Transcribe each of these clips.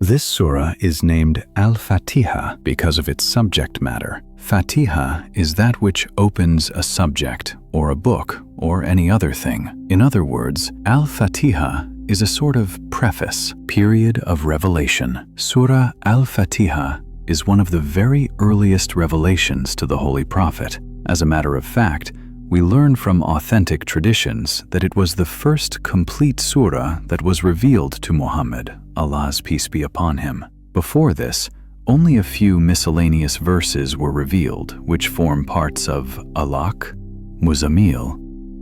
This surah is named Al-Fatiha because of its subject matter. Fatiha is that which opens a subject or a book or any other thing. In other words, Al-Fatiha is a sort of preface, period of revelation. Surah Al-Fatiha is one of the very earliest revelations to the Holy Prophet. As a matter of fact, we learn from authentic traditions that it was the first complete surah that was revealed to Muhammad, Allah's peace be upon him. Before this, only a few miscellaneous verses were revealed, which form parts of Alaq, Muzammil,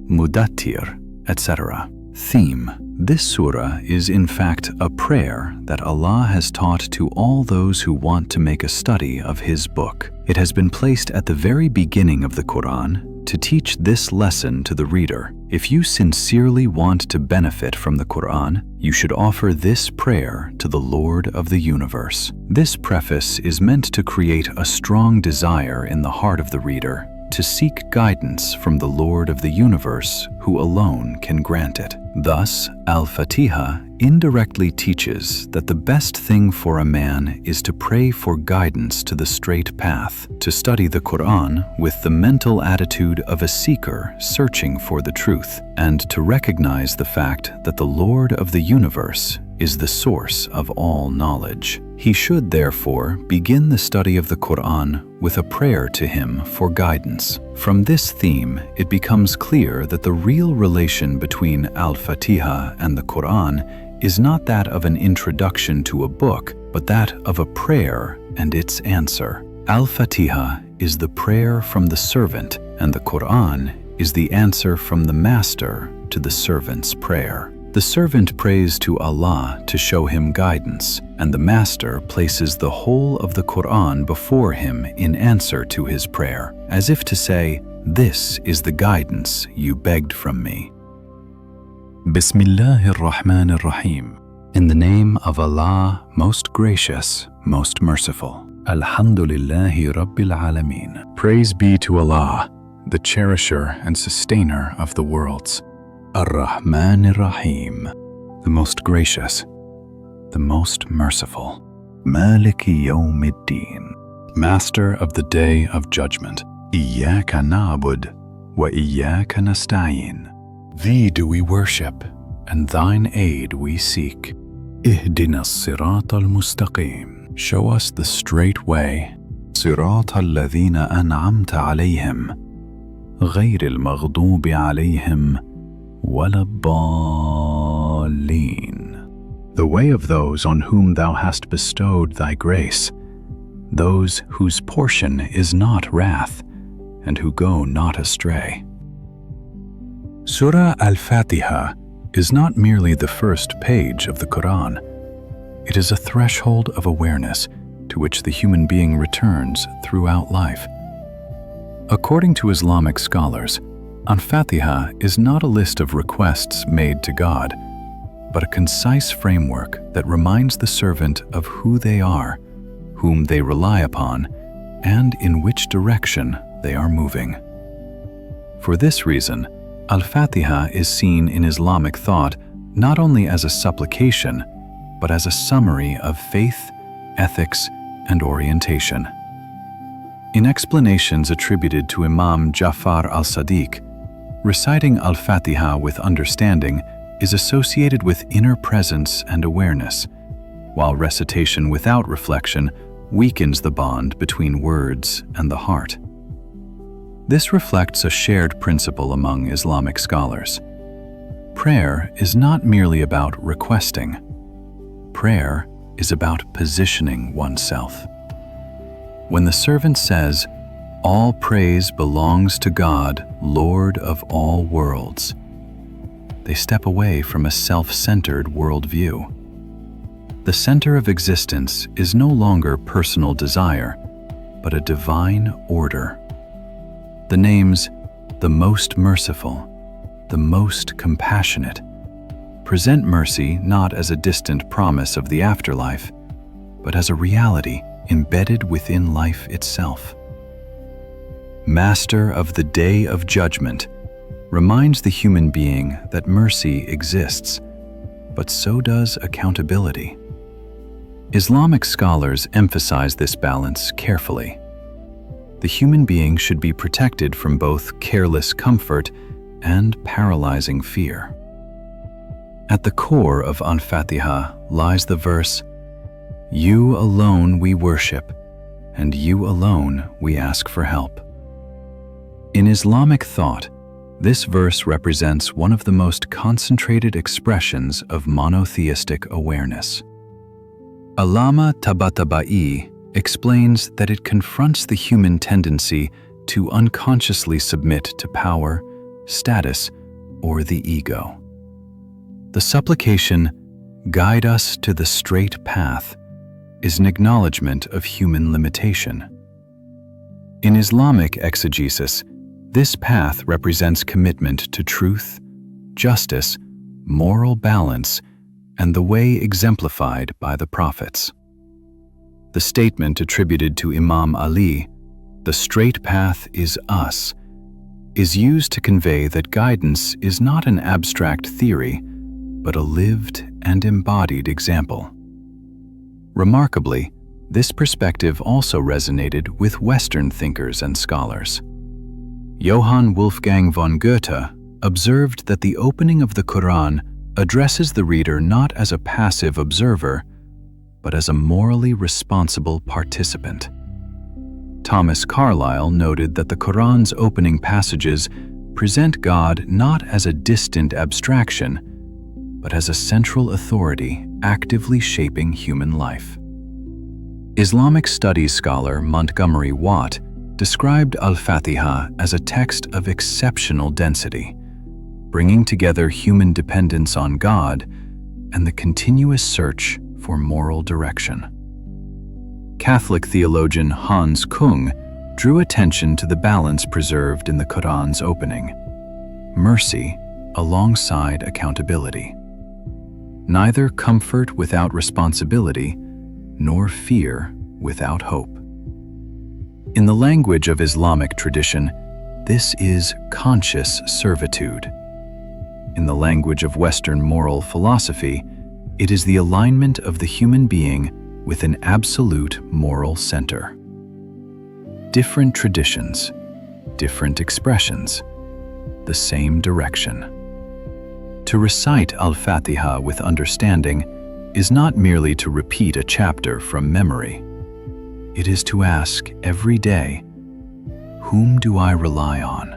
Mudaththir, etc. Theme: this surah is in fact a prayer that Allah has taught to all those who want to make a study of His book. It has been placed at the very beginning of the Qur'an to teach this lesson to the reader. If you sincerely want to benefit from the Qur'an, you should offer this prayer to the Lord of the universe. This preface is meant to create a strong desire in the heart of the reader to seek guidance from the Lord of the universe, who alone can grant it. Thus, Al-Fatiha indirectly teaches that the best thing for a man is to pray for guidance to the straight path, to study the Qur'an with the mental attitude of a seeker searching for the truth, and to recognize the fact that the Lord of the universe is the source of all knowledge. He should therefore begin the study of the Qur'an with a prayer to Him for guidance. From this theme, it becomes clear that the real relation between Al-Fatiha and the Qur'an is not that of an introduction to a book, but that of a prayer and its answer. Al-Fatiha is the prayer from the servant, and the Qur'an is the answer from the master to the servant's prayer. The servant prays to Allah to show him guidance, and the master places the whole of the Qur'an before him in answer to his prayer, as if to say, "This is the guidance you begged from me." Bismillahir Rahmanir Rahim. In the name of Allah, most gracious, most merciful. Alhamdulillahi Rabbil Alameen. Praise be to Allah, the cherisher and sustainer of the worlds. Ar-Rahmanir Rahim, the most gracious, the most merciful. Maliki Yawmiddin, master of the day of judgment. Iyyaka na'bud wa iyyaka nasta'in. Thee do we worship, and thine aid we seek. Ihdinas siratal mustaqim. Show us the straight way. Siratal ladhina an'amta alayhim. Ghayril maghdubi alayhim. The way of those on whom thou hast bestowed thy grace, those whose portion is not wrath, and who go not astray. Surah Al-Fatiha is not merely the first page of the Qur'an. It is a threshold of awareness to which the human being returns throughout life. According to Islamic scholars, Al-Fatiha is not a list of requests made to God, but a concise framework that reminds the servant of who they are, whom they rely upon, and in which direction they are moving. For this reason, Al-Fatiha is seen in Islamic thought not only as a supplication, but as a summary of faith, ethics, and orientation. In explanations attributed to Imam Ja'far al-Sadiq, reciting Al-Fatiha with understanding is associated with inner presence and awareness, while recitation without reflection weakens the bond between words and the heart. This reflects a shared principle among Islamic scholars. Prayer is not merely about requesting. Prayer is about positioning oneself. When the servant says, "All praise belongs to God, Lord of all worlds," they step away from a self-centered worldview. The center of existence is no longer personal desire, but a divine order. The names, the most merciful, the most compassionate, present mercy not as a distant promise of the afterlife, but as a reality embedded within life itself. Master of the Day of Judgment reminds the human being that mercy exists, but so does accountability. Islamic scholars emphasize this balance carefully. The human being should be protected from both careless comfort and paralyzing fear. At the core of Al-Fatiha lies the verse, "You alone we worship, and you alone we ask for help." In Islamic thought, this verse represents one of the most concentrated expressions of monotheistic awareness. Allama Tabatabai explains that it confronts the human tendency to unconsciously submit to power, status, or the ego. The supplication, "Guide us to the straight path," is an acknowledgement of human limitation. In Islamic exegesis, this path represents commitment to truth, justice, moral balance, and the way exemplified by the prophets. The statement attributed to Imam Ali, "The straight path is us," is used to convey that guidance is not an abstract theory, but a lived and embodied example. Remarkably, this perspective also resonated with Western thinkers and scholars. Johann Wolfgang von Goethe observed that the opening of the Qur'an addresses the reader not as a passive observer, but as a morally responsible participant. Thomas Carlyle noted that the Qur'an's opening passages present God not as a distant abstraction, but as a central authority actively shaping human life. Islamic studies scholar Montgomery Watt described Al-Fatiha as a text of exceptional density, bringing together human dependence on God and the continuous search for moral direction. Catholic theologian Hans Kung drew attention to the balance preserved in the Qur'an's opening: mercy alongside accountability. Neither comfort without responsibility, nor fear without hope. In the language of Islamic tradition, this is conscious servitude. In the language of Western moral philosophy, it is the alignment of the human being with an absolute moral center. Different traditions, different expressions, the same direction. To recite Al-Fatiha with understanding is not merely to repeat a chapter from memory. It is to ask every day, whom do I rely on?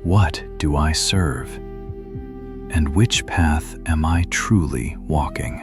What do I serve? And which path am I truly walking?